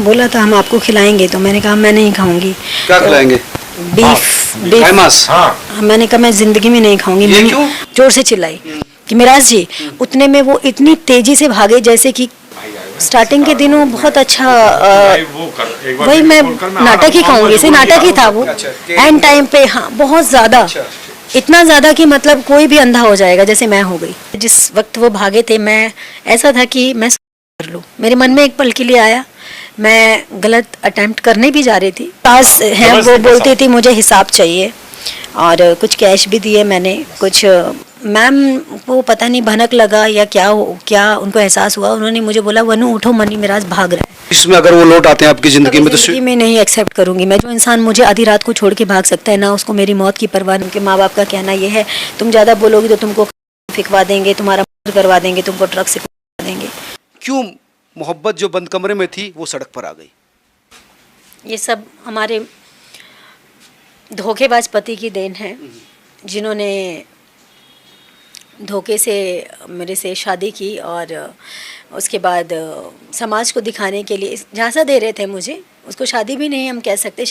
बोला था हम आपको खिलाएंगे, तो मैंने कहा मैं नहीं खाऊंगी। क्या खिलाएंगे? बीफ। मांस। हाँ, मैंने कहा मैं जिंदगी में नहीं खाऊंगी। ये क्यों? जोर से चिल्लाई कि मिराज जी, उतने में वो इतनी तेजी से भागे जैसे कि स्टार्टिंग के दिनों बहुत अच्छा वही मैं नाटक ही कहूंगी, इसे नाटक ही था वो। एंड टाइम पे हाँ बहुत ज्यादा, इतना ज्यादा कि मतलब कोई भी अंधा हो जाएगा जैसे मैं हो गई। जिस वक्त वो भागे थे, मैं ऐसा था कि मैं कर लूं, मेरे मन में एक पल के लिए आया। मैं गलत अटेम्प्ट करने भी जा रही थी। पास है वो बोलती थी मुझे हिसाब चाहिए, और कुछ कैश भी दिए मैंने। कुछ मैम को पता नहीं भनक लगा या क्या उनको एहसास हुआ, उन्होंने मुझे बोला वनु उठो, मनी मिराज भाग रहा है। इसमें अगर वो लौट आते हैं आपकी जिंदगी में तो जिंदगी में नहीं एक्सेप्ट करूंगी मैं। जो इंसान मुझे आधी रात को छोड़ के भाग सकता है ना, उसको मेरी मौत की परवाह नहीं। उनके माँ बाप का कहना ये है तुम ज्यादा बोलोगी तो तुमको फिकवा देंगे, तुम्हारा मर्डर करवा देंगे, तुमको ट्रक से देंगे। क्यों मोहब्बत जो बंद कमरे में थी वो सड़क पर आ गई? ये सब हमारे धोखेबाज पति की देन है, जिन्होंने धोखे से मेरे से शादी की, और उसके बाद समाज को दिखाने के लिए झांसा दे रहे थे मुझे। उसको शादी भी नहीं हम कह सकते।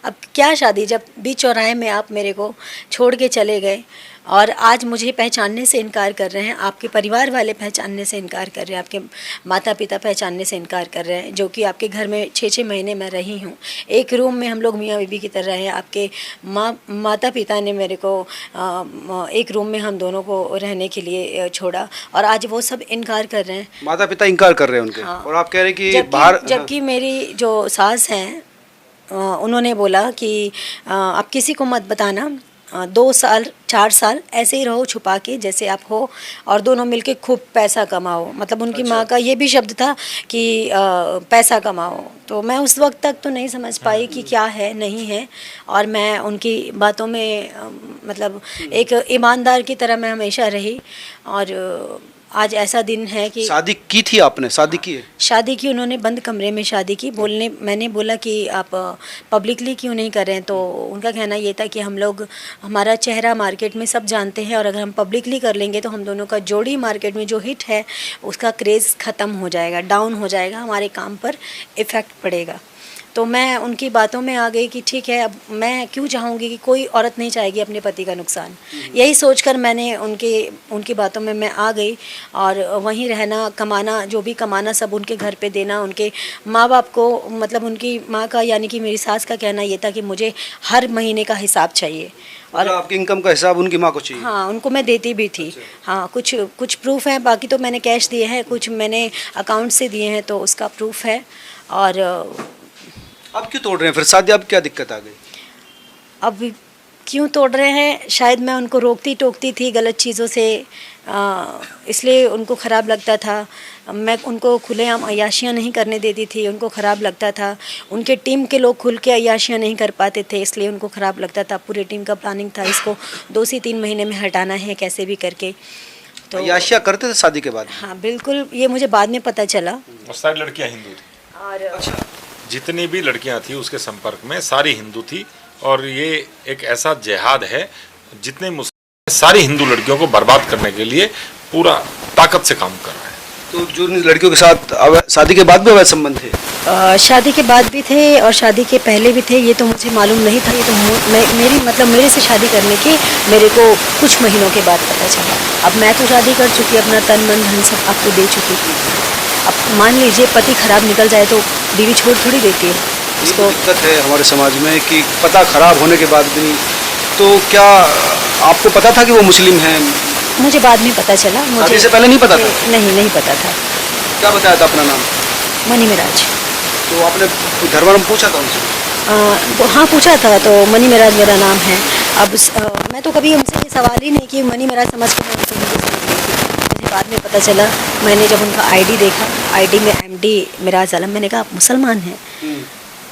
अब क्या शादी, जब बीच चौराहे में आप मेरे को छोड़ के चले गए और आज मुझे पहचानने से इनकार कर रहे हैं। आपके परिवार वाले पहचानने से इनकार कर रहे हैं, आपके माता पिता पहचानने से इनकार कर रहे हैं, जो कि आपके घर में 6-6 महीने मैं रही हूँ। एक रूम में हम लोग मियाँ बीबी की तरह रहे। आपके माता पिता ने मेरे को एक रूम में हम दोनों को रहने के लिए छोड़ा, और आज वो सब इनकार कर रहे हैं। माता पिता इनकार कर रहे हैं उनके। हाँ। और आप कह रहे हैं कि बाहर, जबकि मेरी जो सास हैं उन्होंने बोला कि आप किसी को मत बताना, 2 साल 4 साल ऐसे ही रहो छुपा के जैसे आप हो, और दोनों मिलके खूब पैसा कमाओ। मतलब उनकी माँ का ये भी शब्द था कि पैसा कमाओ। तो मैं उस वक्त तक तो नहीं समझ पाई कि क्या है नहीं है, और मैं उनकी बातों में मतलब एक ईमानदार की तरह मैं हमेशा रही। और आज ऐसा दिन है कि शादी की थी आपने? शादी की है? शादी की उन्होंने बंद कमरे में शादी की। मैंने बोला कि आप पब्लिकली क्यों नहीं कर रहे हैं, तो उनका कहना ये था कि हम लोग, हमारा चेहरा मार्केट में सब जानते हैं, और अगर हम पब्लिकली कर लेंगे तो हम दोनों का जोड़ी मार्केट में जो हिट है उसका क्रेज़ ख़त्म हो जाएगा, डाउन हो जाएगा, हमारे काम पर इफ़ेक्ट पड़ेगा। तो मैं उनकी बातों में आ गई कि ठीक है, अब मैं क्यों चाहूँगी कि कोई औरत नहीं चाहेगी अपने पति का नुकसान। यही सोचकर मैंने उनकी बातों में मैं आ गई, और वहीं रहना, कमाना, जो भी कमाना सब उनके घर पे देना। उनके माँ बाप को, मतलब उनकी माँ का यानी कि मेरी सास का कहना ये था कि मुझे हर महीने का हिसाब चाहिए, और आपकी इनकम का हिसाब उनकी माँ को चाहिए? हाँ, उनको मैं देती भी थी। हाँ, कुछ प्रूफ है, बाकी तो मैंने कैश दिए हैं, कुछ मैंने अकाउंट से दिए हैं, तो उसका प्रूफ है। और अब क्यों तोड़ रहे हैं फिर शादी? अब क्या दिक्कत आ गई? अब क्यों तोड़ रहे हैं, शायद मैं उनको रोकती टोकती थी गलत चीज़ों से, इसलिए उनको ख़राब लगता था। मैं उनको खुलेआम अय्याशियाँ नहीं करने देती थी, उनको ख़राब लगता था। उनके टीम के लोग खुल के अय्याशियाँ नहीं कर पाते थे, इसलिए उनको ख़राब लगता था। पूरी टीम का प्लानिंग था, इसको 2 से 3 महीने में हटाना है कैसे भी करके। तो अय्याशियाँ करते थे शादी के बाद? हाँ बिल्कुल, ये मुझे बाद में पता चला। और सारी लड़कियाँ हिंदू थी? और अच्छा, जितनी भी लड़कियां थी उसके संपर्क में सारी हिंदू थी, और ये एक ऐसा जिहाद है, जितने मुस्लिम सारी हिंदू लड़कियों को बर्बाद करने के लिए पूरा ताकत से काम कर रहा है। तो जो लड़कियों के साथ शादी के बाद भी अवैध संबंध थे? शादी के बाद भी थे और शादी के पहले भी थे, ये तो मुझे मालूम नहीं था। ये तो मेरे से शादी करने के मेरे को कुछ महीनों के बाद पता चला। अब मैं तो शादी कर चुकी, अपना तन मन धन सब आपको दे चुकी थी। अब मान लीजिए पति खराब निकल जाए तो बीवी छोड़ थोड़ी देती है उसको। दिक्कत है हमारे समाज में कि पता खराब होने के बाद भी। तो क्या आपको पता था कि वो मुस्लिम हैं? मुझे बाद में पता चला। मुझे से पहले नहीं पता था? नहीं पता था। क्या बताया था अपना नाम? मनी मिराज। तो आपने घर वालों में पूछा था उनसे? तो हाँ पूछा था, तो मनी मिराज मेरा नाम है। अब मैं तो कभी उनसे ये सवाल ही नहीं कि मनी मिराज समझ के मैं उनसे मुझे बाद में पता चला। मैंने जब उनका आईडी देखा, आईडी में MD मिराज आलम, मैंने कहा आप मुसलमान हैं?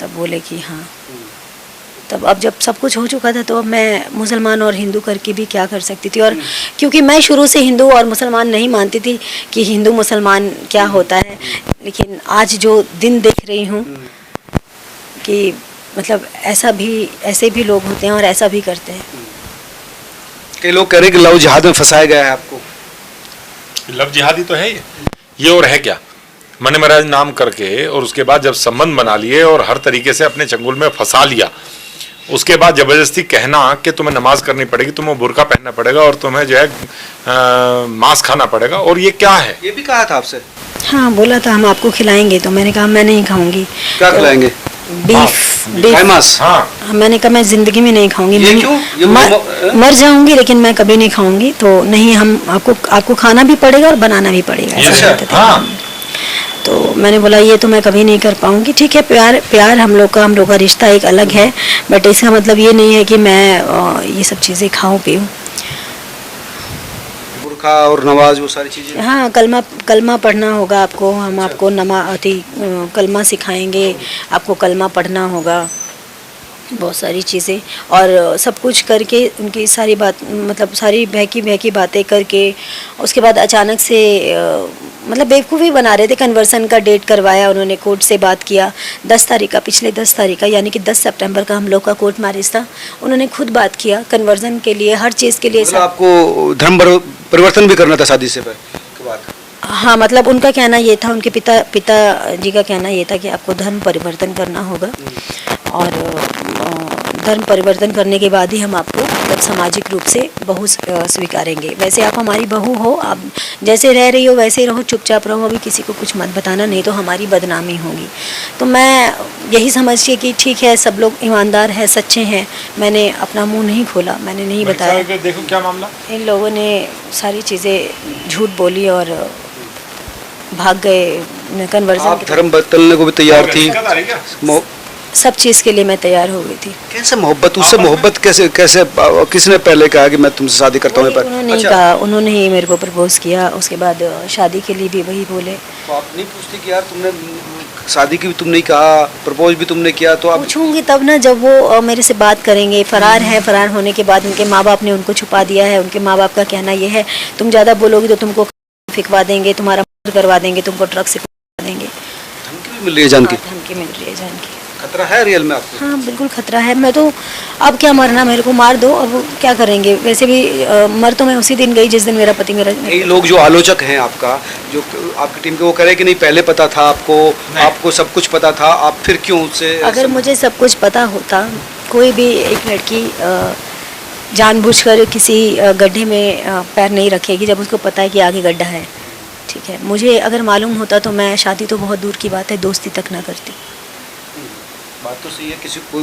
तब बोले कि हाँ। तब अब जब सब कुछ हो चुका था, तो अब मैं मुसलमान और हिंदू करके भी क्या कर सकती थी। और क्योंकि मैं शुरू से हिंदू और मुसलमान नहीं मानती थी कि हिंदू मुसलमान क्या होता है, लेकिन आज जो दिन देख रही हूँ कि मतलब ऐसे भी लोग होते हैं और ऐसा भी करते हैं। कई लोग कह रहे हैं कि लव जिहाद में फंसाया गया है आपको। लव जिहादी तो है ये और है क्या? मनी महाराज नाम करके, और उसके बाद जब संबंध बना लिए और हर तरीके से अपने चंगुल में फंसा लिया, उसके बाद जबरदस्ती कहना कि तुम्हें नमाज करनी पड़ेगी, तुम्हें बुर्का पहनना पड़ेगा और तुम्हें जो है मांस खाना पड़ेगा, और ये क्या है? ये भी कहा था आपसे? हाँ, बोला था हम आपको खिलाएंगे, तो मैंने कहा मैं नहीं खाऊंगी। क्या खिलाएंगे? बीफ मांस? हाँ, मैंने कहा मैं जिंदगी में नहीं खाऊंगी। ये मैं क्यों? मर जाऊंगी लेकिन मैं कभी नहीं खाऊंगी। तो नहीं, हम आपको खाना भी पड़ेगा और बनाना भी पड़ेगा, ऐसा कहते थे। हाँ। तो मैंने बोला ये तो मैं कभी नहीं कर पाऊंगी। ठीक है, प्यार हम लोग का रिश्ता एक अलग है, बट इसका मतलब ये नहीं है कि मैं ये सब चीज़ें खाऊं पीऊं। बुर्का और नमाज, वो सारी चीजें? हाँ, कलमा पढ़ना होगा आपको, हम आपको कलमा सिखाएंगे, आपको कलमा पढ़ना होगा, बहुत सारी चीज़ें, और सब कुछ करके उनकी सारी बात, मतलब सारी बहकी बातें करके उसके बाद अचानक से मतलब बेवकूफ़ी बना रहे थे। कन्वर्सन का डेट करवाया उन्होंने, कोर्ट से बात किया 10 तारीख का, पिछले 10 तारीख का, यानी कि 10 सितंबर का हम लोग का कोर्ट मैरिज था। उन्होंने खुद बात किया कन्वर्सन के लिए, हर चीज़ के लिए। मतलब आपको धर्म परिवर्तन भी करना था शादी से बाद? हाँ, मतलब उनका कहना ये था, उनके पिता जी का कहना ये था कि आपको धर्म परिवर्तन करना होगा, और धर्म परिवर्तन करने के बाद ही हम आपको मतलब सामाजिक रूप से बहू स्वीकारेंगे। वैसे आप हमारी बहू हो, आप जैसे रह रही हो वैसे ही रहो, चुपचाप रहो, अभी किसी को कुछ मत बताना, नहीं तो हमारी बदनामी होगी। तो मैं यही समझती कि ठीक है, सब लोग ईमानदार हैं, सच्चे हैं, मैंने अपना मुंह नहीं खोला, मैंने नहीं बताया। देखो क्या मामला, इन लोगों ने सारी चीज़ें झूठ बोली और भाग गए कन्वर्जन। आप धर्म बदलने को भी तैयार थी? सब चीज़ के लिए मैं तैयार हो गई थी। कैसे मोहब्बत, उससे मोहब्बत कैसे किसने पहले कहा कि मैं तुमसे शादी करता हूँ? उन्होंने ही कहा, उन्होंने ही मेरे को प्रपोज किया। उसके बाद शादी के लिए भी वही बोले। तो आप नहीं पूछती कि यार तुमने शादी की भी तुम नहीं कहा, प्रपोज भी तुमने किया? तो आप पूछूंगी तब ना, जब वो मेरे से बात करेंगे। फरार है, फरार होने के बाद उनके माँ बाप ने उनको छुपा दिया है। उनके माँ बाप का कहना ये है, तुम ज़्यादा बोलोगी तो तुमको फिकवा देंगे, तुम्हारा करवा देंगे, तुमको ड्रग से करवा देंगे। धमकी भी मिल रही है जान की? धमकी मिल रही है जान की। खतरा है रियल में आपको? हाँ, बिल्कुल खतरा है। मैं तो अब क्या मरना, मेरे को मार दो, अब क्या करेंगे? वैसे भी मर तो मैं उसी दिन गई जिस दिन मेरा पति मेरा। कई लोग जो आलोचक हैं आपका, जो आपकी टीम के, वो कह रहे कि नहीं पहले पता था आपको सब कुछ पता था, आप फिर क्यों उससे? अगर मुझे सब कुछ पता होता, कोई भी एक लड़की जानबूझकर किसी गड्ढे में पैर नहीं रखेगी जब उसको पता है कि आगे गड्ढा है। ठीक है, मुझे अगर मालूम होता तो मैं शादी तो बहुत दूर की बात है, दोस्ती तक ना करती। बात तो सही है, किसी को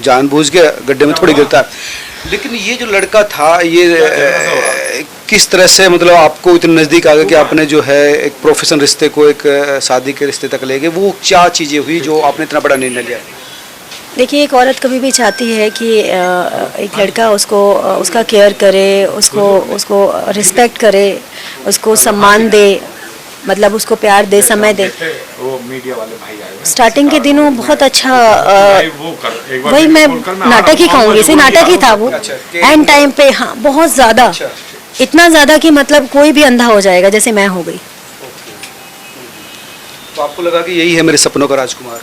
जानबूझ के गड्ढे में थोड़ी गिरता है। लेकिन ये जो लड़का था, ये किस तरह से मतलब आपको इतने नज़दीक आ गया कि आपने जो है एक प्रोफेशनल रिश्ते को एक शादी के रिश्ते तक ले गए? वो क्या चीज़ें हुई जो आपने इतना बड़ा निर्णय लिया? देखिए, एक औरत कभी भी चाहती है कि एक लड़का उसका केयर करे, उसको रिस्पेक्ट करे, उसको सम्मान दे, मतलब उसको प्यार दे, समय दे। वो मीडिया वाले भाई आए, स्टार्टिंग के दिनों बहुत अच्छा, वही मैं नाटक ही कहूँगी, इसे नाटक ही था वो। एंड टाइम पे हाँ, बहुत ज़्यादा, इतना ज़्यादा कि मतलब कोई भी अंधा हो जाएगा जैसे मैं हो गई। तो आपको लगा कि यही है मेरे सपनों का राजकुमार?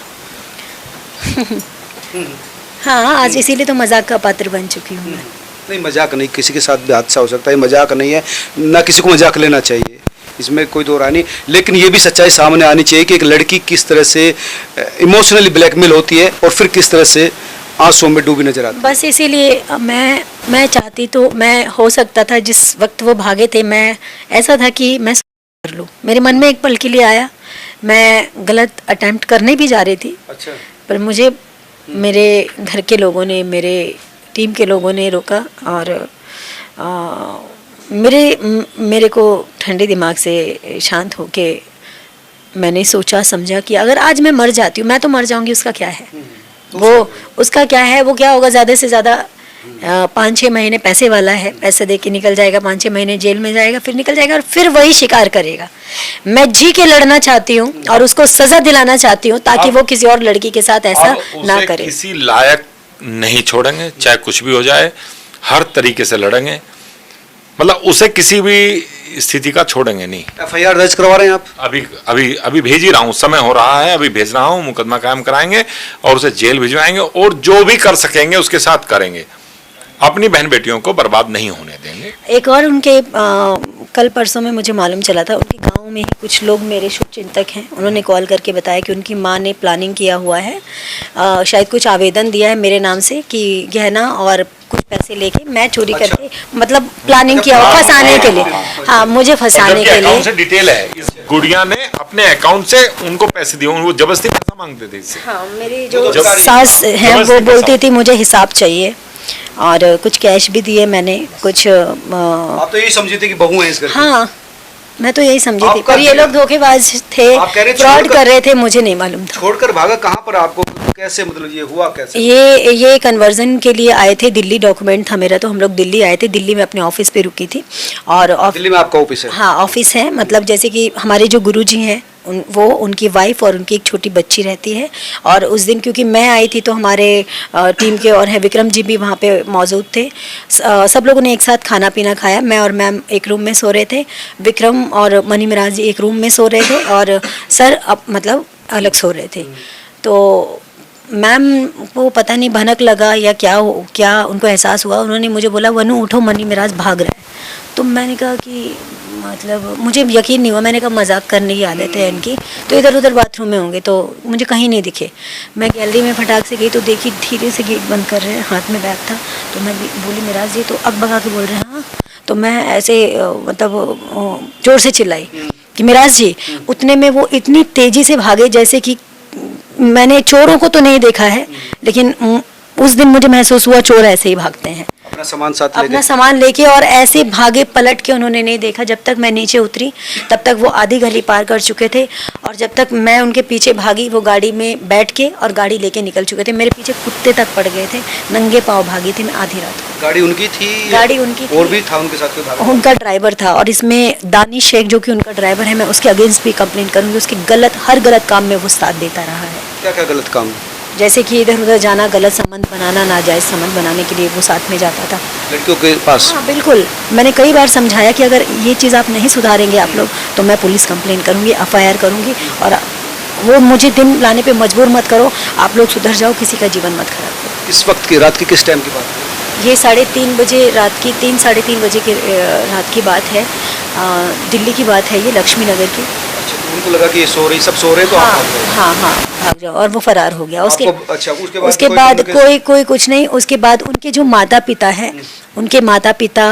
हाँ, आज इसीलिए तो मजाक का पात्र बन चुकी हूँ मैं। नहीं, मजाक नहीं, किसी के साथ भी हादसा हो सकता है, मजाक नहीं है, ना किसी को मजाक लेना चाहिए, इसमें कोई दो राय नहीं। लेकिन ये भी सच्चाई सामने आनी चाहिए कि एक लड़की किस तरह से इमोशनली ब्लैकमेल होती है और फिर किस तरह से आंसुओं में डूबी नजर आती है। बस इसीलिए मैं चाहती तो मैं, हो सकता था जिस वक्त वो भागे थे, मैं ऐसा था कि मैं कर लूँ। मेरे मन में एक पल के लिए आया, मैं गलत अटेम्प्ट करने भी जा रही थी। अच्छा। पर मुझे मेरे घर के लोगों ने, मेरे टीम के लोगों ने रोका और मेरे को ठंडे दिमाग से शांत होके मैंने सोचा समझा कि अगर आज मैं मर जाती हूँ, मैं तो मर जाऊंगी, उसका क्या है? वो उसका क्या है? वो क्या होगा? ज़्यादा से ज़्यादा 5-6 महीने पैसे वाला है, पैसे दे के निकल जाएगा, 5-6 महीने जेल में जाएगा, फिर निकल जाएगा और फिर वही शिकार करेगा। मैं जी के लड़ना चाहती हूँ और उसको सजा दिलाना चाहती हूँ ताकि वो किसी और लड़की के साथ ऐसा ना करे। किसी लायक नहीं छोड़ेंगे, चाहे कुछ भी हो जाए, हर तरीके से लड़ेंगे, मतलब उसे किसी भी स्थिति का छोड़ेंगे नहीं। FIR दर्ज करवा रहे हैं आप? अभी भेज ही रहा हूँ, समय हो रहा है, अभी भेज रहा हूँ, मुकदमा कायम कराएंगे और उसे जेल भिजवाएंगे और जो भी कर सकेंगे उसके साथ करेंगे। अपनी बहन बेटियों को बर्बाद नहीं होने देंगे। एक और उनके कल परसों में मुझे मालूम चला था, उनके गांव में ही कुछ लोग मेरे शुभचिंतक हैं, उन्होंने कॉल करके बताया कि उनकी माँ ने प्लानिंग किया हुआ है, शायद कुछ आवेदन दिया है मेरे नाम से कि गहना और कुछ पैसे लेके मैं चोरी करके, मतलब प्लानिंग किया हुआ फंसाने के लिए। हाँ, मुझे फंसाने के लिए। से डिटेल है, इस गुड़िया ने अपने अकाउंट से उनको पैसे दिए, वो जबरदस्ती पैसा मांगते थे इससे। हाँ, मेरी जो सास हैं वो बोलती थी मुझे हिसाब चाहिए, और कुछ कैश भी दिए मैंने, कुछ आप तो यही समझी थी कि बहू है इस घर की? हाँ, मैं तो यही समझी थी, आपका पर ये लोग धोखेबाज थे, आप कह रहे फ्रॉड कर रहे थे, मुझे नहीं मालूम था। छोड़कर भागा कहाँ पर? आपको कैसे, मतलब ये हुआ कैसे? ये कन्वर्जन के लिए आए थे, दिल्ली डॉक्यूमेंट था मेरा, तो हम लोग दिल्ली आए थे। दिल्ली में अपने ऑफिस पे रुकी थी, और दिल्ली में आपका ऑफिस है? हाँ, ऑफिस है, मतलब जैसे कि हमारे जो गुरुजी हैं वो, उनकी वाइफ और उनकी एक छोटी बच्ची रहती है। और उस दिन क्योंकि मैं आई थी तो हमारे टीम के और हैं विक्रम जी भी वहाँ पे मौजूद थे। सब लोगों ने एक साथ खाना पीना खाया। मैं और मैम एक रूम में सो रहे थे, विक्रम और मनी मिराज जी एक रूम में सो रहे थे, और सर मतलब अलग सो रहे थे। तो मैम को पता नहीं भनक लगा या क्या उनको एहसास हुआ, उन्होंने मुझे बोला वनु उठो, मनी मिराज भाग रहा है। तो मैंने कहा कि मतलब मुझे यकीन नहीं हुआ, मैंने कहा मजाक करने की आदत है इनकी, तो इधर उधर बाथरूम में होंगे, तो मुझे कहीं नहीं दिखे। मैं गैलरी में फटाक से गई तो देखी धीरे से गेट बंद कर रहे हैं, हाथ में बैग था, तो मैं बोली मिराज जी, तो अग बगा के बोल रहे हैं हाँ। तो मैं ऐसे मतलब जोर से चिल्लाई कि मिराज जी, उतने में वो इतनी तेजी से भागे जैसे कि मैंने चोरों को तो नहीं देखा है, लेकिन उस दिन मुझे महसूस हुआ चोर ऐसे ही भागते हैं, अपना सामान लेके, और ऐसे भागे, पलट के उन्होंने नहीं देखा। जब तक मैं नीचे उतरी तब तक वो आधी गली पार कर चुके थे, और जब तक मैं उनके पीछे भागी वो गाड़ी में बैठ के और गाड़ी लेके निकल चुके थे। मेरे पीछे कुत्ते तक पड़ गए थे, नंगे पाँव भागी थी मैं आधी रात को। गाड़ी उनकी थी? गाड़ी उनकी थी, और भी था उनके साथ कोई भागा? उनका ड्राइवर था, और इसमें दानिश शेख जो कि उनका ड्राइवर है, मैं उसके अगेंस्ट भी कंप्लेंट करूंगी। उसके हर गलत काम में वो साथ देता रहा है। क्या क्या गलत काम? जैसे कि इधर उधर जाना, गलत संबंध बनाना, नाजायज संबंध बनाने के लिए वो साथ में जाता था लड़कियों के पास। हाँ बिल्कुल, मैंने कई बार समझाया कि अगर ये चीज़ आप नहीं सुधारेंगे आप लोग, तो मैं पुलिस कंप्लेन करूंगी, FIR करूंगी, और वो मुझे दिन लाने पे मजबूर मत करो, आप लोग सुधर जाओ, किसी का जीवन मत खराब करो। किस वक्त की, रात की किस टाइम की बात है? ये 3:30 बजे रात की, 3-3:30 बजे की रात की बात है, दिल्ली की बात है, ये लक्ष्मी नगर की। अच्छा, तो उनको लगा कि ये सो रही, सब सो रहे, तो हाँ, आप भाग गए? हाँ भाग जाओ, और वो फरार हो गया। अच्छा, उसके बाद कोई कुछ नहीं। उसके बाद उनके जो माता पिता है, उनके माता पिता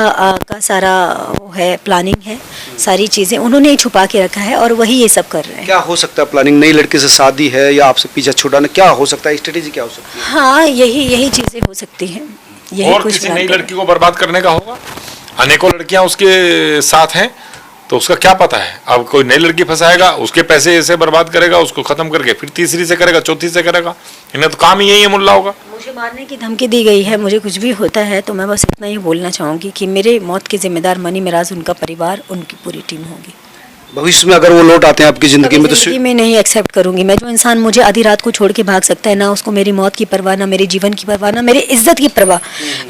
का सारा वो है, प्लानिंग है, सारी चीज़ें उन्होंने ही छुपा के रखा है, और वही ये सब कर रहे हैं। क्या हो सकता है प्लानिंग? नई लड़के से शादी है या आपसे पीछा छुड़ाना, क्या हो सकता है? स्ट्रेटेजी क्या हो सकती है? हाँ, यही चीज़ें हो सकती हैं। और किसी नई लड़की को बर्बाद करने का होगा? अनेकों लड़कियां उसके साथ हैं, तो उसका क्या पता है? अब कोई नई लड़की फंसाएगा, उसके पैसे ऐसे बर्बाद करेगा, उसको खत्म करके फिर तीसरी से करेगा, चौथी से करेगा। इन्हें तो काम ही यही है मुल्ला होगा। मुझे मारने की धमकी दी गई है, मुझे कुछ भी होता है तो मैं बस इतना ही बोलना चाहूँगी कि मेरे मौत के जिम्मेदार मनी मिराज, उनका परिवार, उनकी पूरी टीम होगी। भविष्य में अगर वो लौट आते हैं आपकी जिंदगी में, तो जिंदगी में नहीं एक्सेप्ट करूंगी मैं। जो इंसान मुझे आधी रात को छोड़ के भाग सकता है, ना उसको मेरी मौत की परवाह, ना मेरे जीवन की परवाह, ना मेरी इज्जत की परवाह,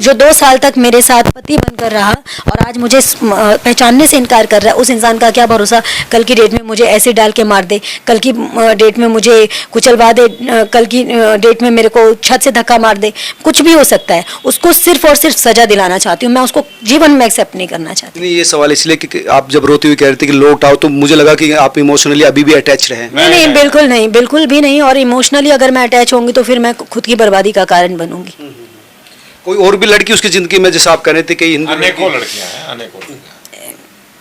जो 2 साल तक मेरे साथ पति बनकर रहा और आज मुझे पहचानने से इनकार कर रहा है, उस इंसान का क्या भरोसा कल की डेट में मुझे ऐसे डाल के मार दे, कल की डेट में मुझे कुचलवा दे, कल की डेट में मेरे को छत से धक्का मार दे, कुछ भी हो सकता है। उसको सिर्फ और सिर्फ सजा दिलाना चाहती हूँ मैं, उसको जीवन में एक्सेप्ट नहीं करना चाहती। ये सवाल इसलिए कि आप जब रोती हुई कह रहे थे कि लौट आओ, तो मुझे लगा कि आप इमोशनली अभी भी अटैच रहे। नहीं, बिल्कुल नहीं, बिल्कुल भी नहीं। और इमोशनली अगर मैं अटैच होंगी तो फिर मैं खुद की बर्बादी का कारण बनूंगी। कोई और भी लड़की उसकी जिंदगी में, जैसे आप कह रहे थे कि अनेकों लड़कियां हैं, अनेकों।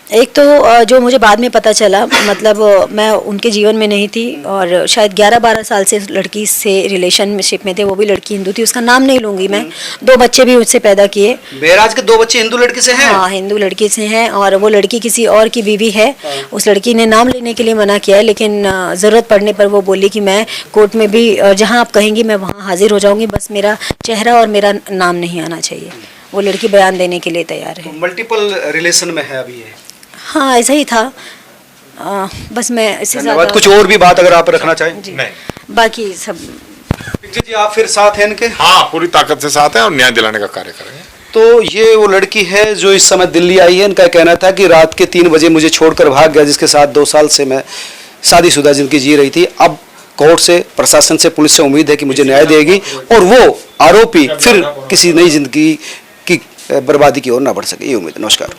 एक तो जो मुझे बाद में पता चला, मतलब मैं उनके जीवन में नहीं थी, और शायद 11-12 साल से लड़की से रिलेशनशिप में थे, वो भी लड़की हिंदू थी, उसका नाम नहीं लूंगी मैं। 2 बच्चे भी उससे पैदा किए। बहराज के 2 बच्चे हिंदू लड़के से हैं? हाँ, हिंदू लड़की से हैं, और वो लड़की किसी और की बीवी है। उस लड़की ने नाम लेने के लिए मना किया है, लेकिन ज़रूरत पड़ने पर वो बोली कि मैं कोर्ट में भी जहाँ आप कहेंगी मैं वहाँ हाजिर हो जाऊँगी, बस मेरा चेहरा और मेरा नाम नहीं आना चाहिए। वो लड़की बयान देने के लिए तैयार है। मल्टीपल रिलेशन में है अभी ये? हाँ, ऐसा ही था। बस मैं इससे ज़्यादा कुछ और भी बात अगर आप रखना चाहें? नहीं, बाकी सब। जी, आप फिर साथ हैं इनके? हाँ, पूरी ताकत से साथ हैं और न्याय दिलाने का कार्य करेंगे। तो ये वो लड़की है जो इस समय दिल्ली आई है। इनका कहना था कि रात के 3 बजे मुझे छोड़कर भाग गया, जिसके साथ 2 साल से मैं शादीशुदा जिंदगी जी रही थी। अब कोर्ट से, प्रशासन से, पुलिस से उम्मीद है कि मुझे न्याय देगी और वो आरोपी फिर किसी नई जिंदगी की बर्बादी की ओर ना बढ़ सके, ये उम्मीद। नमस्कार।